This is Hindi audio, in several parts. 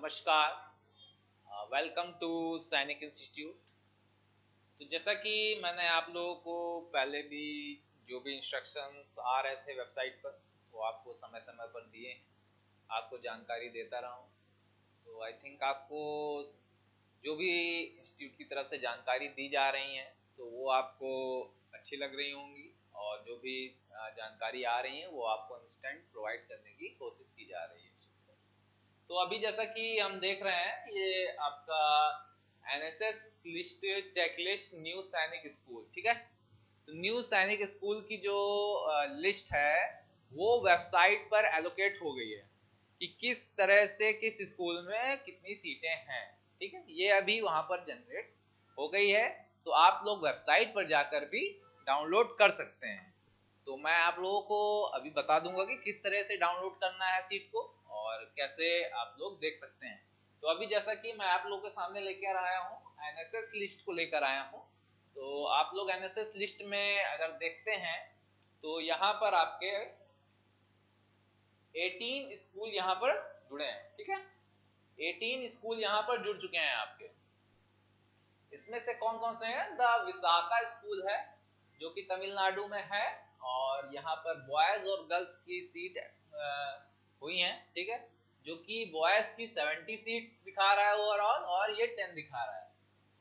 नमस्कार। वेलकम टू सैनिक इंस्टीट्यूट। तो जैसा कि मैंने आप लोगों को पहले भी जो भी इंस्ट्रक्शंस आ रहे थे वेबसाइट पर वो आपको समय समय पर दिए हैं, आपको जानकारी देता रहा हूँ। तो आई थिंक आपको जो भी इंस्टीट्यूट की तरफ से जानकारी दी जा रही हैं तो वो आपको अच्छी लग रही होंगी, और जो भी जानकारी आ रही है वो आपको इंस्टेंट प्रोवाइड करने की कोशिश की जा रही है। तो अभी जैसा कि हम देख रहे हैं, ये आपका एनएसएस लिस्ट चेकलिस्ट न्यू सैनिक स्कूल, ठीक है। तो न्यू सैनिक स्कूल की जो लिस्ट है वो वेबसाइट पर एलोकेट हो गई है कि किस तरह से किस स्कूल में कितनी सीटें हैं, ठीक है। ये अभी वहां पर जनरेट हो गई है, तो आप लोग वेबसाइट पर जाकर भी डाउनलोड कर सकते हैं। तो मैं आप लोगों को अभी बता दूंगा कि किस तरह से डाउनलोड करना है सीट को और कैसे आप लोग देख सकते हैं। तो अभी जैसा कि मैं आप लोगों के सामने लेकर आया हूँ, एनएसएस लिस्ट को लेकर आया हूँ। तो आप लोग एनएसएस लिस्ट में अगर देखते हैं तो यहाँ पर आपके 18 स्कूल यहाँ पर जुड़े हैं, ठीक है। 18 स्कूल यहाँ पर जुड़ चुके हैं आपके। इसमें से कौन कौन से हैं? द विशाखा स्कूल है जो कि तमिलनाडु में है, और यहाँ पर बॉयज और गर्ल्स की सीट हुई हैं, ठीक है। जो कि बॉयज की 70 सीट्स दिखा रहा है ओवरऑल, और ये 10 दिखा रहा है।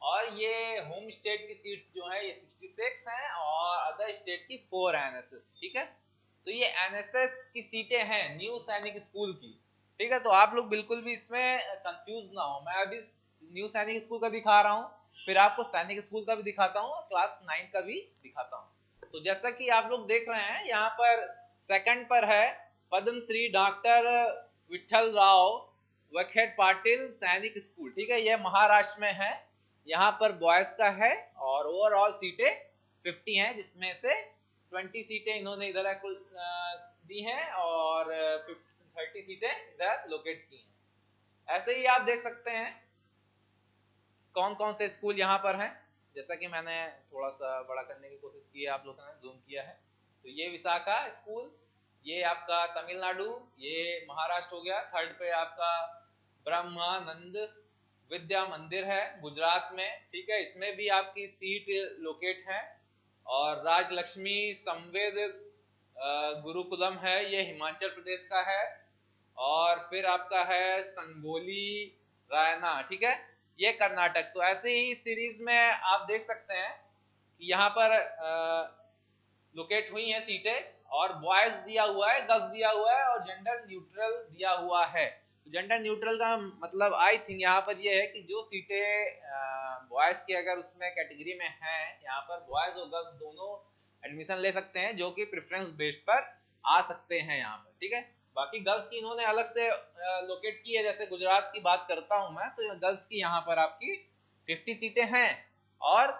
और ये होम स्टेट की सीट्स जो है ये 66 हैं, और अदर स्टेट की 4 है एनएसएस, ठीक है। तो ये एनएसएस की सीटें हैं न्यू सैनिक स्कूल की, ठीक है। तो आप लोग बिल्कुल भी इसमें कंफ्यूज ना हो। मैं अभी न्यू सैनिक स्कूल का दिखा रहा हूँ, फिर आपको सैनिक स्कूल का भी दिखाता हूँ, क्लास 9 का भी दिखाता हूँ। तो जैसा कि आप लोग देख रहे हैं, यहाँ पर सेकंड पर है पद्मश्री डॉक्टर विठल राव वखेट पाटिल सैनिक स्कूल, ठीक है। यह महाराष्ट्र में है। यहाँ पर बॉयज का है और ओवरऑल सीटें 50 हैं, जिसमें से 20 सीटें इन्होंने इधर दी हैं और 30 सीटें इधर लोकेट की हैं। ऐसे ही आप देख सकते हैं कौन कौन से स्कूल यहाँ पर हैं। जैसा कि मैंने थोड़ा सा बड़ा करने की कोशिश की है, आप लोगों ने जूम किया है। तो ये विशाखा स्कूल, ये आपका तमिलनाडु, ये महाराष्ट्र हो गया। थर्ड पे आपका ब्रह्मानंद विद्या मंदिर है गुजरात में, ठीक है। इसमें भी आपकी सीट लोकेट है। और राजलक्ष्मी संवेद गुरुकुलम है, ये हिमाचल प्रदेश का है। और फिर आपका है संगोली रायना, ठीक है, ये कर्नाटक। तो ऐसे ही सीरीज में आप देख सकते हैं कि यहाँ पर लोकेट हुई हैं सीटें, और बॉयज दिया हुआ है, गर्ल्स दिया हुआ है, और जेंडर न्यूट्रल दिया हुआ है। जेंडर न्यूट्रल का मतलब आई थिंक यहाँ पर ये है कि जो सीटें बॉयज की अगर उसमें कैटेगरी में हैं, यहाँ पर बॉयज और गर्ल्स दोनों एडमिशन ले सकते हैं, जो कि प्रेफरेंस बेस्ड पर आ सकते हैं यहाँ पर, ठीक है। बाकी गर्ल्स की इन्होंने अलग से लोकेट की है। जैसे गुजरात की बात करता हूं मैं, तो गर्ल्स की यहाँ पर आपकी 50 सीटें हैं, और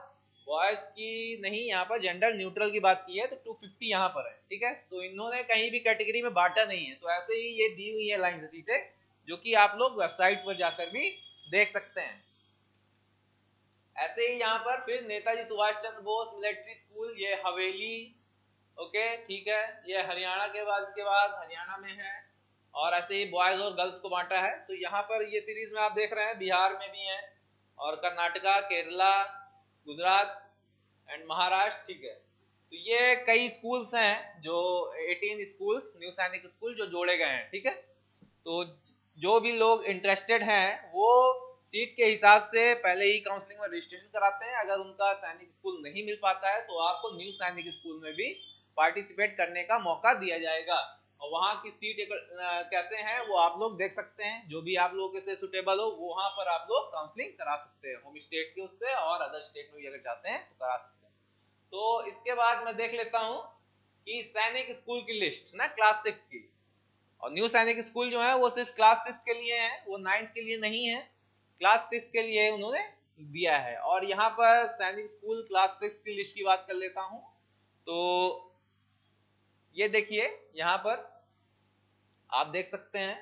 बॉयज की नहीं, यहाँ पर जेंडर न्यूट्रल की बात की है तो 250 यहाँ पर है, ठीक है। तो इन्होंने कहीं भी कैटेगरी में बांटा नहीं है। तो ऐसे ही ये दी हुई है लाइन से सीटें, जो कि आप लोग वेबसाइट पर जाकर भी देख सकते हैं। ऐसे ही यहाँ पर फिर नेताजी सुभाष चंद्र बोस मिलिट्री स्कूल, ये हवेली, ओके, ठीक है। ये हरियाणा के बाद, इसके बाद हरियाणा में है। और ऐसे ही बॉयज और गर्ल्स को बांटा है। तो यहाँ पर ये सीरीज में आप देख रहे हैं बिहार में भी है, और कर्नाटका, केरला, गुजरात एंड महाराष्ट्र, ठीक है। तो ये कई स्कूल्स हैं, जो 18 स्कूल्स न्यू सैनिक स्कूल जो जोड़े गए हैं, ठीक है। तो जो भी लोग इंटरेस्टेड हैं वो सीट के हिसाब से पहले ही काउंसलिंग में रजिस्ट्रेशन कराते हैं। अगर उनका सैनिक स्कूल नहीं मिल पाता है तो आपको न्यू सैनिक स्कूल में भी पार्टिसिपेट करने का मौका दिया जाएगा। और वहाँ की सीट कैसे हैं वो आप लोग देख सकते हैं। जो भी आप लोगों के से सुटेबल हो वहाँ पर आप लोग काउंसलिंग करा सकते हैं, होम स्टेट के उससे, और अदर स्टेट में भी अगर चाहते हैं तो करा सकते हैं। तो इसके बाद मैं देख लेता हूँ कि सैनिक स्कूल की लिस्ट ना क्लास 6 की। और न्यू सैनिक स्कूल जो है वो सिर्फ क्लास 6 के लिए है, वो 9th के लिए नहीं है, क्लास 6 के लिए उन्होंने दिया है। और यहाँ पर सैनिक स्कूल क्लास 6 की लिस्ट की बात कर लेता हूँ। तो ये देखिए, यहाँ पर आप देख सकते हैं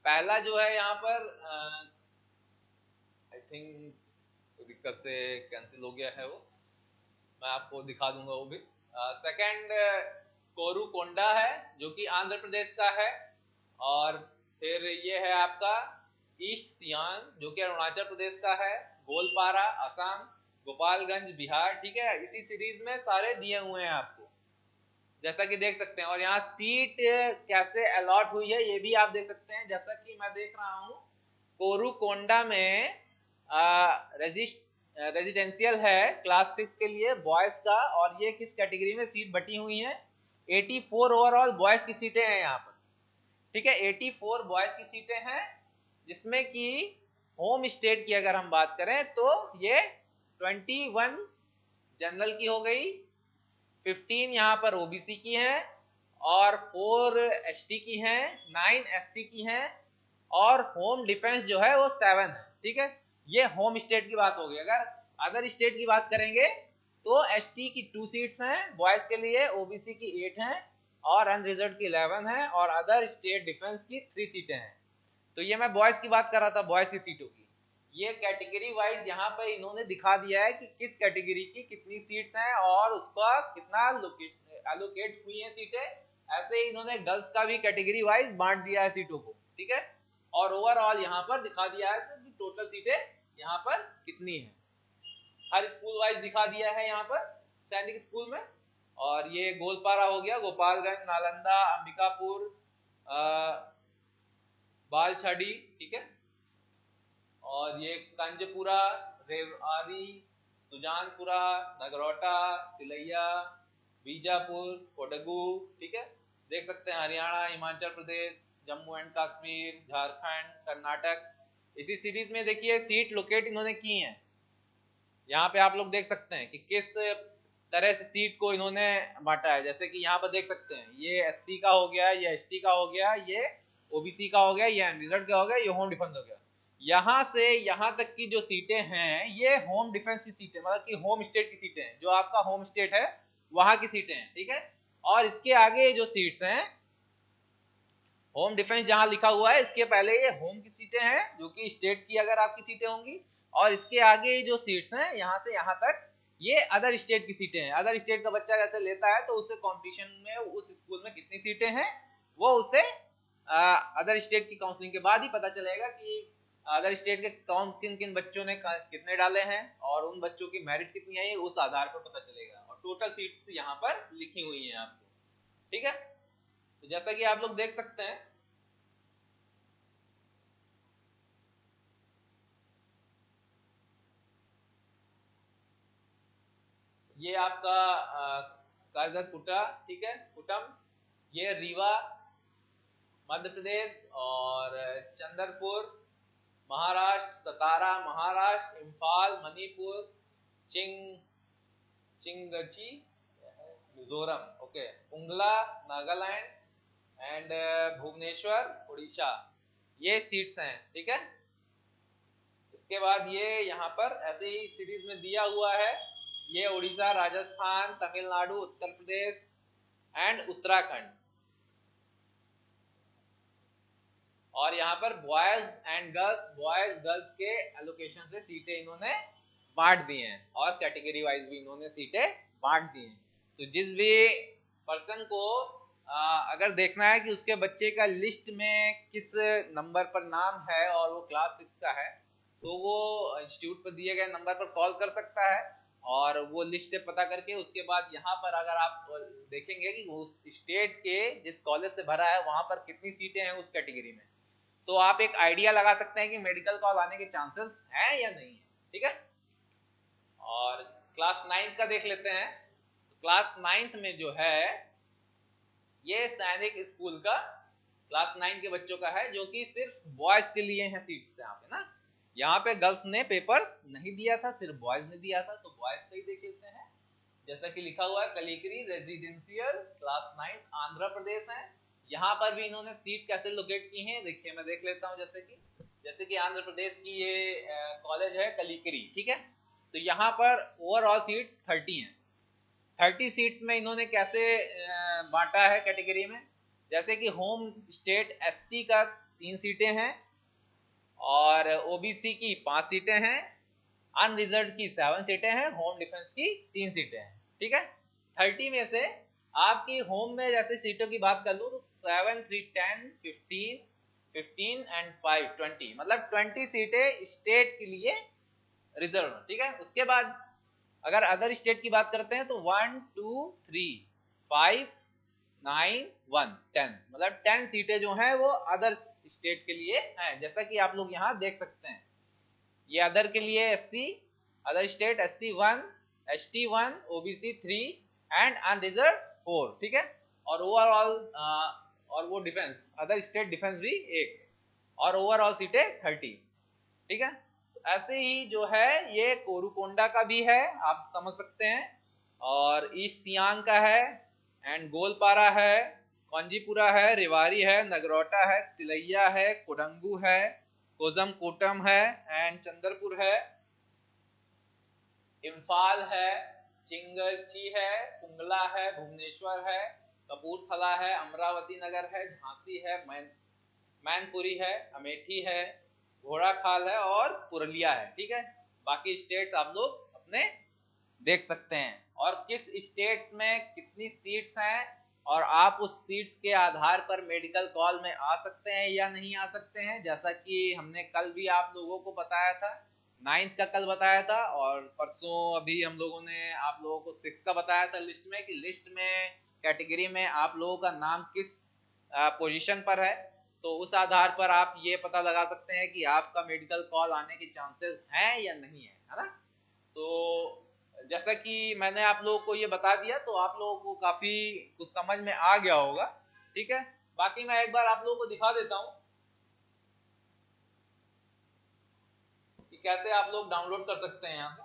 पहला जो है यहाँ पर आई थिंक दिक्कत से कैंसिल हो गया है, वो मैं आपको दिखा दूंगा वो भी। सेकंड कोरू कोंडा है, जो कि आंध्र प्रदेश का है। और फिर ये है आपका ईस्ट सियांग जो कि अरुणाचल प्रदेश का है, गोलपारा असम, गोपालगंज बिहार, ठीक है। इसी सीरीज में सारे दिए हुए हैं आपको, जैसा कि देख सकते हैं। और यहाँ सीट कैसे अलॉट हुई है ये भी आप देख सकते हैं। जैसा कि मैं देख रहा हूँ कोरुकोंडा में रेजिडेंशियल है क्लास 6 के लिए बॉयज का, और ये किस कैटेगरी में सीट बटी हुई है, 84 ओवरऑल बॉयज की सीटें हैं यहाँ पर, ठीक है। 84 बॉयज की सीटें हैं, जिसमें कि होम स्टेट की अगर हम बात करें तो ये 21 जनरल की हो गई, 15 यहाँ पर ओबीसी की हैं, और 4 एसटी की हैं, 9 एससी की हैं, और होम डिफेंस जो है वो 7 है, ठीक है। ये होम स्टेट की बात होगी। अगर अदर स्टेट की बात करेंगे तो एसटी की 2 सीट्स हैं बॉयज के लिए, ओबीसी की 8 हैं, और अनरिजर्व की 11 है, और अदर स्टेट डिफेंस की 3 सीटें हैं। तो ये मैं बॉयज की बात कर रहा था, बॉयज की सीटों की। ये कैटेगरी वाइज यहाँ पे इन्होंने दिखा दिया है कि किस कैटेगरी की कितनी सीट्स हैं और उसका कितना एलोकेट हुई है सीटें। ऐसे ही इन्होंने गर्ल्स का भी कैटेगरी वाइज बांट दिया है सीटों को, ठीक है। और ओवरऑल यहाँ पर दिखा दिया है कि टोटल सीटें यहाँ पर कितनी है, हर स्कूल वाइज दिखा दिया है यहाँ पर सैनिक स्कूल में। और ये गोलपारा हो गया, गोपालगंज, नालंदा, अंबिकापुर, बालछड़ी, ठीक है। और ये कंजपुरा, रेवाड़ी, सुजानपुरा, नगरोटा, तिलैया, बीजापुर, कोडगू, ठीक है। देख सकते हैं हरियाणा, हिमाचल प्रदेश, जम्मू एंड कश्मीर, झारखंड, कर्नाटक। इसी सीरीज में देखिए सीट लोकेट इन्होंने की हैं। यहाँ पे आप लोग देख सकते हैं कि किस तरह से सीट को इन्होंने बांटा है। जैसे कि यहाँ पर देख सकते हैं ये एससी का हो गया, ये एसटी का हो गया, ये ओबीसी का हो गया, ये अनरिजर्व का हो गया, ये होम डिफेंस हो गया। यहाँ से यहाँ तक की जो सीटें हैं ये होम डिफेंस की सीटें, मतलब कि होम स्टेट की सीटें हैं, जो आपका होम स्टेट है वहां की सीटें हैं, ठीक है। और इसके आगे जो सीट्स हैं, होम डिफेंस जहां लिखा हुआ है इसके पहले ये होम की सीटें हैं जो कि स्टेट की अगर आपकी सीटें होंगी, और इसके आगे जो सीट्स हैं यहाँ से यहाँ तक ये अदर स्टेट की सीटें हैं। अदर स्टेट का बच्चा कैसे लेता है तो उसे कंपटीशन में उस स्कूल में कितनी सीटें हैं वो उसे अदर स्टेट की काउंसलिंग के बाद ही पता चलेगा कि अदर स्टेट के कौन किन किन बच्चों ने कितने डाले हैं और उन बच्चों की मेरिट कितनी आई उस आधार पर पता चलेगा। और टोटल सीट्स यहाँ पर लिखी हुई हैं आपको, ठीक है। तो जैसा कि आप लोग देख सकते हैं ये आपका काजाकुटा, ठीक है, कुटम, ये रीवा मध्य प्रदेश, और चंद्रपुर महाराष्ट्र, सतारा महाराष्ट्र, इम्फाल मणिपुर, चिंगची मिजोरम, ओके, उंगला नागालैंड, एंड भुवनेश्वर उड़ीसा। ये सीट्स हैं, ठीक है। इसके बाद ये यहाँ पर ऐसे ही सीरीज में दिया हुआ है, ये उड़ीसा, राजस्थान, तमिलनाडु, उत्तर प्रदेश एंड उत्तराखंड। और यहाँ पर boys and girls, boys girls के एलोकेशन से सीटें इन्होंने बांट दी हैं, और कैटेगरी वाइज भी इन्होंने सीटें बांट दी हैं। तो जिस भी पर्सन को अगर देखना है कि उसके बच्चे का लिस्ट में किस नंबर पर नाम है और वो क्लास 6 का है, तो वो इंस्टीट्यूट पर दिए गए नंबर पर कॉल कर सकता है, और वो लिस्ट से पता करके उसके बाद यहाँ पर अगर आप देखेंगे कि उस स्टेट के जिस कॉलेज से भरा है वहां पर कितनी सीटें हैं उस कैटेगरी में, तो आप एक आइडिया लगा सकते हैं कि मेडिकल कॉल आने के चांसेस हैं या नहीं है, ठीक है। और क्लास 9 का देख लेते हैं। तो क्लास 9 में जो है ये सैनिक स्कूल का क्लास 9 के बच्चों का है, जो कि सिर्फ बॉयज के लिए है सीट्स यहाँ पे ना। यहाँ पे गर्ल्स ने पेपर नहीं दिया था, सिर्फ बॉयज ने दिया था, तो बॉयज का ही देख लेते हैं। जैसा कि लिखा हुआ है कलिकरी रेजिडेंशियल क्लास 9 आंध्र प्रदेश है। यहाँ पर भी इन्होंने सीट कैसे लोकेट की है देखिए, मैं देख लेता हूँ। जैसे कि आंध्र प्रदेश की ये कॉलेज है कलिकरी, ठीक है। तो यहाँ पर ओवरऑल सीट्स 30 हैं। 30 सीट्स में इन्होंने कैसे बांटा है कैटेगरी में, जैसे कि होम स्टेट एससी का 3 सीटें हैं, और ओबीसी की 5 सीटें हैं, अनरिजर्व की 7 सीटें हैं, होम डिफेंस की 3 सीटें हैं, ठीक है। 30 में से आपकी होम में जैसे सीटों की बात कर लूँ तो 7, 3, 10, 15, 15 एंड 5, 20, मतलब 20 सीटें स्टेट के लिए रिजर्व, ठीक है। उसके बाद अगर अदर स्टेट की बात करते हैं तो 1, 2, 3, 5, 9, 1, 10, मतलब 10 सीटें जो हैं वो अदर स्टेट के लिए हैं, जैसा कि आप लोग यहाँ देख सकते हैं। ये अदर के लिए SC, other state SC1, ST1, OBC 3 and unreserved 4, ठीक है। और ओवरऑल और वो डिफेंस, अदर स्टेट डिफेंस भी एक, और ओवरऑल सीटें 30, ठीक है। तो ऐसे ही जो है ये कोरुकोंडा का भी है, आप समझ सकते हैं, और ईस्ट सियांग का है, एंड गोलपारा है, कौंजीपुरा है, रेवाड़ी है, नगरोटा है, तिलैया है, कोडंगू है, कोजम कोटम है, एंड चंद्रपुर है, इम्फाल है, चिंगरची है, कुंगला है, भुवनेश्वर है, कपूरथला है, अमरावती नगर है, झांसी है, मैनपुरी है, अमेठी है, घोड़ाखाल है और पुरुलिया है, ठीक है। बाकी स्टेट्स आप लोग अपने देख सकते हैं, और किस स्टेट्स में कितनी सीट्स हैं, और आप उस सीट्स के आधार पर मेडिकल कॉल में आ सकते हैं या नहीं आ सकते हैं, जैसा कि हमने कल भी आप लोगों को बताया था, 9th का कल बताया था, और परसों अभी हम लोगों ने आप लोगों को 6 का बताया था लिस्ट में, कि लिस्ट में कैटेगरी में आप लोगों का नाम किस पोजीशन पर है, तो उस आधार पर आप ये पता लगा सकते हैं कि आपका मेडिकल कॉल आने के चांसेस हैं या नहीं है ना। तो जैसा कि मैंने आप लोगों को ये बता दिया, तो आप लोगों को काफी कुछ समझ में आ गया होगा, ठीक है। बाकी मैं एक बार आप लोगों को दिखा देता हूं कि कैसे आप लोग डाउनलोड कर सकते हैं यहाँ से।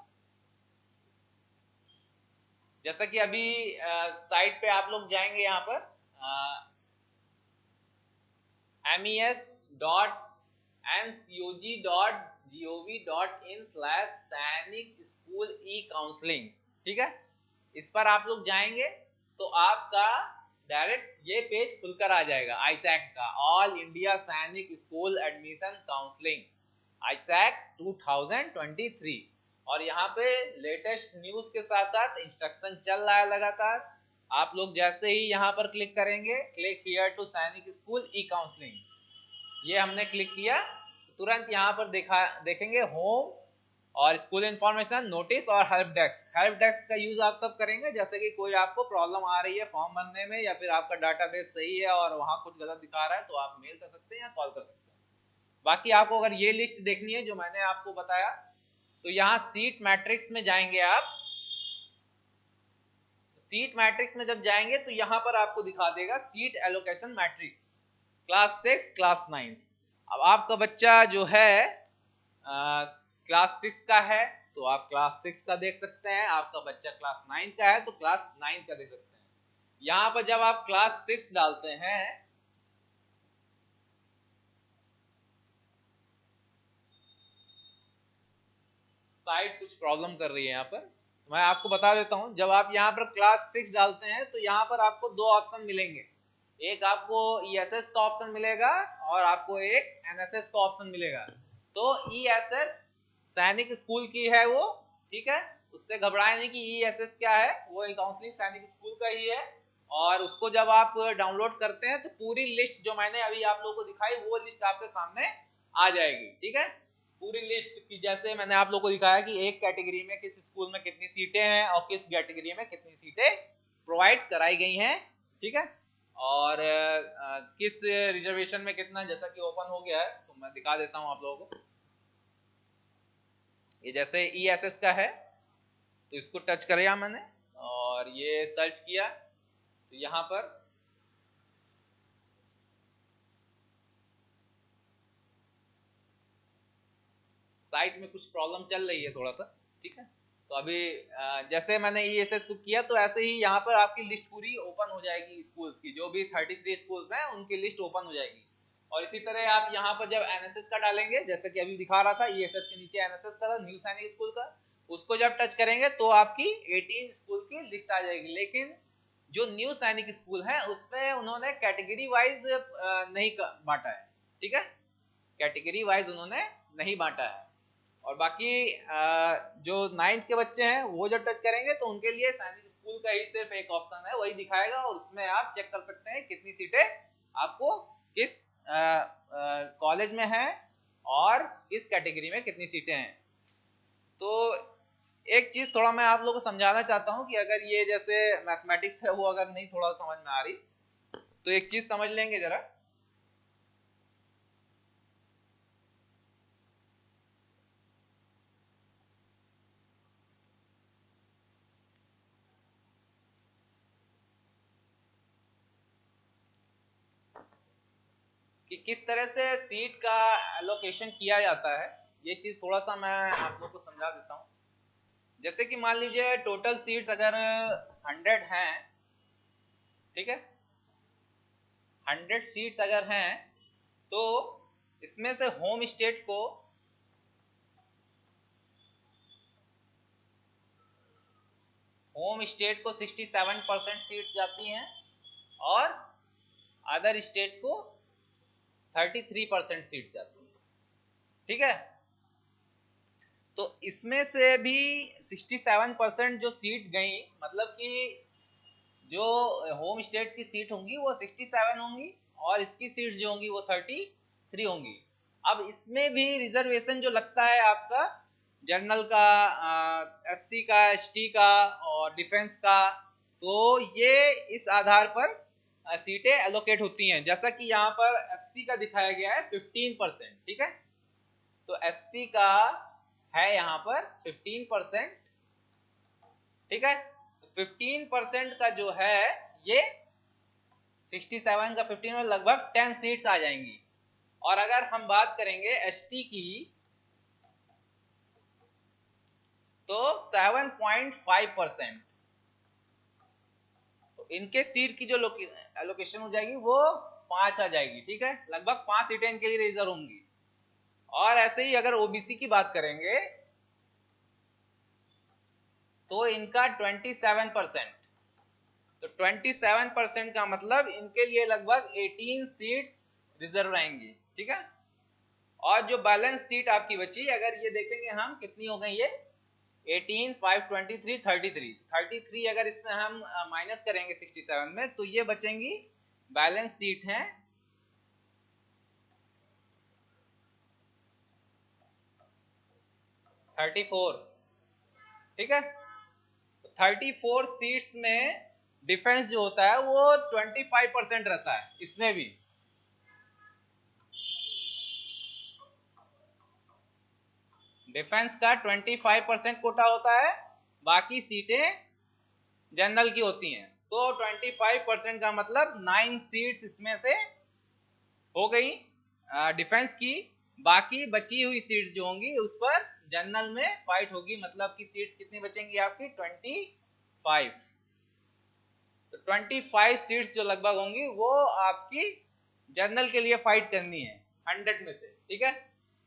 जैसा कि अभी साइट पे आप लोग जाएंगे यहाँ पर mes.ncog.gov.in/सैनिक स्कूल ई-काउंसलिंग, ठीक है। इस पर आप लोग जाएंगे तो आपका डायरेक्ट ये पेज खुलकर आ जाएगा, आईसैक का, ऑल इंडिया सैनिक स्कूल एडमिशन काउंसलिंग, आईसैक 2023, और यहाँ पे लेटेस्ट न्यूज के साथ साथ इंस्ट्रक्शन चल रहा है लगातार। आप लोग जैसे ही यहाँ पर क्लिक करेंगे, क्लिक हियर टू सैनिक स्कूल ई काउंसलिंग, ये हमने क्लिक किया, तुरंत यहाँ पर देखेंगे होम और स्कूल इन्फॉर्मेशन, नोटिस और हेल्प डेस्क। हेल्प डेस्क का यूज आप तब करेंगे जैसे कि कोई आपको प्रॉब्लम आ रही है फॉर्म भरने में, या फिर आपका डाटाबेस सही है और वहाँ कुछ गलत दिखा रहा है, तो आप मेल कर सकते हैं या कॉल कर सकते हैं। बाकी आपको अगर ये लिस्ट देखनी है जो मैंने आपको बताया, तो यहाँ सीट मैट्रिक्स में जाएंगे आप। सीट मैट्रिक्स में जब जाएंगे तो यहाँ पर आपको दिखा देगा seat allocation matrix, class 6, class 9। अब आपका बच्चा जो है क्लास 6 का है तो आप क्लास 6 का देख सकते हैं, आपका बच्चा क्लास 9 का है तो क्लास 9 का देख सकते हैं। यहाँ पर जब आप क्लास 6 डालते हैं, साइट कुछ प्रॉब्लम कर रही है यहाँ पर, तो मैं आपको बता देता हूँ। जब आप यहाँ पर क्लास 6 डालते हैं तो यहाँ पर आपको दो ऑप्शन मिलेंगे, एक आपको ESS का ऑप्शन मिलेगा और आपको एक NSS का ऑप्शन मिलेगा। तो ESS सैनिक स्कूल की है वो, ठीक है, उससे घबराए नहीं कि ESS क्या है, वो काउंसलिंग सैनिक स्कूल का ही है। और उसको जब आप डाउनलोड करते हैं तो पूरी लिस्ट जो मैंने अभी आप लोगों को दिखाई, वो लिस्ट आपके सामने आ जाएगी, ठीक है। पूरी लिस्ट की जैसे मैंने आप लोगों को दिखाया कि एक कैटेगरी में किस स्कूल में कितनी सीटें हैं और किस कैटेगरी में कितनी सीटें प्रोवाइड कराई गई हैं, ठीक है। और किस रिजर्वेशन में कितना, जैसा कि ओपन हो गया है तो मैं दिखा देता हूं आप लोगों को। ये जैसे ESS का है तो इसको टच किया मैंने और ये सर्च किया, तो यहाँ पर साइट में कुछ प्रॉब्लम चल रही है थोड़ा सा, ठीक है। तो अभी जैसे मैंने ESS को किया तो ऐसे ही यहाँ पर आपकी लिस्ट पूरी ओपन हो जाएगी स्कूल्स की, जो भी 33 स्कूल्स हैं उनकी लिस्ट ओपन हो जाएगी। और इसी तरह आप यहाँ पर जब NSS का डालेंगे, जैसे कि अभी दिखा रहा था, ESS के नीचे NSS का था, न्यू सैनिक स्कूल का, उसको जब टच करेंगे तो आपकी 18 स्कूल की लिस्ट आ जाएगी। लेकिन जो न्यू सैनिक स्कूल है उसमें उन्होंने कैटेगरी वाइज नहीं बांटा है, ठीक है, कैटेगरी वाइज उन्होंने नहीं बांटा है। और बाकी जो 9th के बच्चे हैं वो जब टच करेंगे तो उनके लिए सैनिक स्कूल का ही सिर्फ एक ऑप्शन है, वही दिखाएगा और उसमें आप चेक कर सकते हैं कितनी सीटें आपको किस कॉलेज में है और किस कैटेगरी में कितनी सीटें हैं। तो एक चीज थोड़ा मैं आप लोगों को समझाना चाहता हूं कि अगर ये जैसे मैथमेटिक्स है वो अगर नहीं थोड़ा समझ में आ रही तो एक चीज समझ लेंगे जरा। कि किस तरह से सीट का एलोकेशन किया जाता है, ये चीज थोड़ा सा मैं आप लोग को समझा देता हूँ। जैसे कि मान लीजिए टोटल सीट्स अगर 100 हैं, ठीक है, 100 सीट्स अगर हैं तो इसमें से होम स्टेट को 67% सीट्स जाती हैं और अदर स्टेट को 33% सीट्स जाती हैं, ठीक है। तो इसमें से भी 67% जो सीट गई, मतलब कि जो होम स्टेट्स की सीट होंगी वो 67 होंगी और इसकी सीट जो होंगी वो 33 होंगी। अब इसमें भी रिजर्वेशन जो लगता है आपका जनरल का, एससी का, एसटी का और डिफेंस का, तो ये इस आधार पर सीटें एलोकेट होती हैं। जैसा कि यहाँ पर एससी का दिखाया गया है 15%, ठीक है। तो एससी का है यहाँ पर 15%, ठीक है। तो 15% का जो है ये 67 का 15 में लगभग 10 सीट्स आ जाएंगी। और अगर हम बात करेंगे एसटी की तो 7.5%, तो इनके सीट की जो एलोकेशन हो जाएगी वो 5 आ जाएगी, ठीक है। लगभग 5 सीटें इनके लिए रिजर्व होंगी। और ऐसे ही अगर ओबीसी की बात करेंगे तो इनका 27%, तो 27% का मतलब इनके लिए लगभग 18 सीट्स रिजर्व रहेंगी, ठीक है। और जो बैलेंस सीट आपकी बची, अगर ये देखेंगे हम कितनी हो गई, ये 18, 5, 23, 33 अगर इसमें हम माइनस करेंगे 67 में तो ये बचेंगी, बैलेंस सीट हैं 34, ठीक है। 34 सीट्स में डिफेंस जो होता है वो 25% रहता है, इसमें भी डिफेंस का 25% कोटा होता है, बाकी सीटें जनरल की होती हैं। तो 25% का मतलब 9 सीट्स इसमें से हो गई डिफेंस की। बाकी बची हुई सीट्स जो होंगी उस पर जनरल में फाइट होगी, मतलब कि सीट्स कितनी बचेंगी आपकी 25। तो 25 सीट्स जो लगभग होंगी वो आपकी जनरल के लिए फाइट करनी है 100 में से, ठीक है।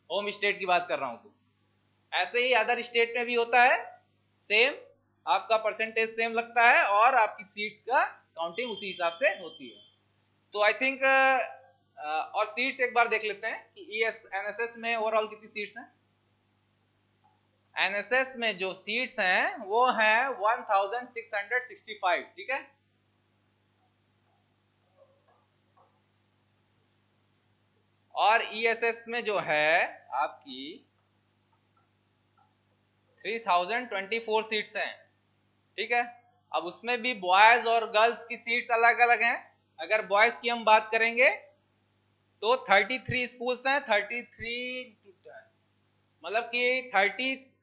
होम स्टेट की बात कर रहा हूं। तो ऐसे ही अदर स्टेट में भी होता है, सेम आपका परसेंटेज सेम लगता है और आपकी सीट्स का काउंटिंग उसी हिसाब से होती है। तो आई थिंक और सीट्स एक बार देख लेते हैं कि एनएसएस में ओवरऑल कितनी सीट्स हैं। एनएसएस में जो सीट्स हैं वो हैं 1665, ठीक है। और ईएसएस में जो है आपकी 3024 सीट्स हैं, ठीक है। अब उसमें भी बॉयज और गर्ल्स की सीट्स अलग अलग हैं। अगर बॉयज की हम बात करेंगे तो 33 स्कूल्स हैं, 33 मतलब कि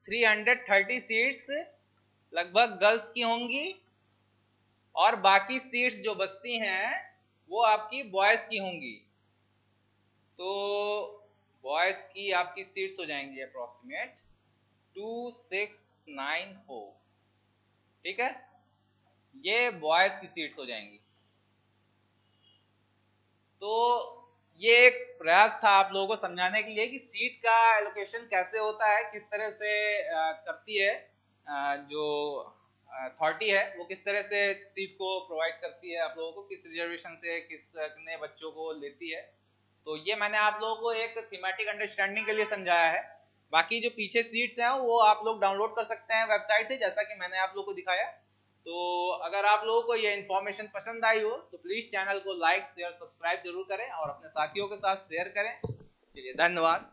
330 सीट्स लगभग गर्ल्स की होंगी और बाकी सीट्स जो बचती हैं वो आपकी बॉयज की होंगी। तो बॉयज की आपकी सीट्स हो जाएंगी अप्रोक्सीमेट 2694, ठीक है। ये बॉयज की सीट्स हो जाएंगी। तो ये एक प्रयास था आप लोगों को समझाने के लिए कि सीट का एलोकेशन कैसे होता है, किस तरह से करती है जो अथॉरिटी है वो किस तरह से सीट को प्रोवाइड करती है आप लोगों को, किस रिजर्वेशन से कितने बच्चों को लेती है। तो ये मैंने आप लोगों को एक थीमेटिक अंडरस्टैंडिंग के लिए समझाया है। बाकी जो पीछे सीट्स हैं वो आप लोग डाउनलोड कर सकते हैं वेबसाइट से, जैसा कि मैंने आप लोग को दिखाया। तो अगर आप लोगों को ये इन्फॉर्मेशन पसंद आई हो तो प्लीज़ चैनल को लाइक शेयर सब्सक्राइब जरूर करें और अपने साथियों के साथ शेयर करें। चलिए, धन्यवाद।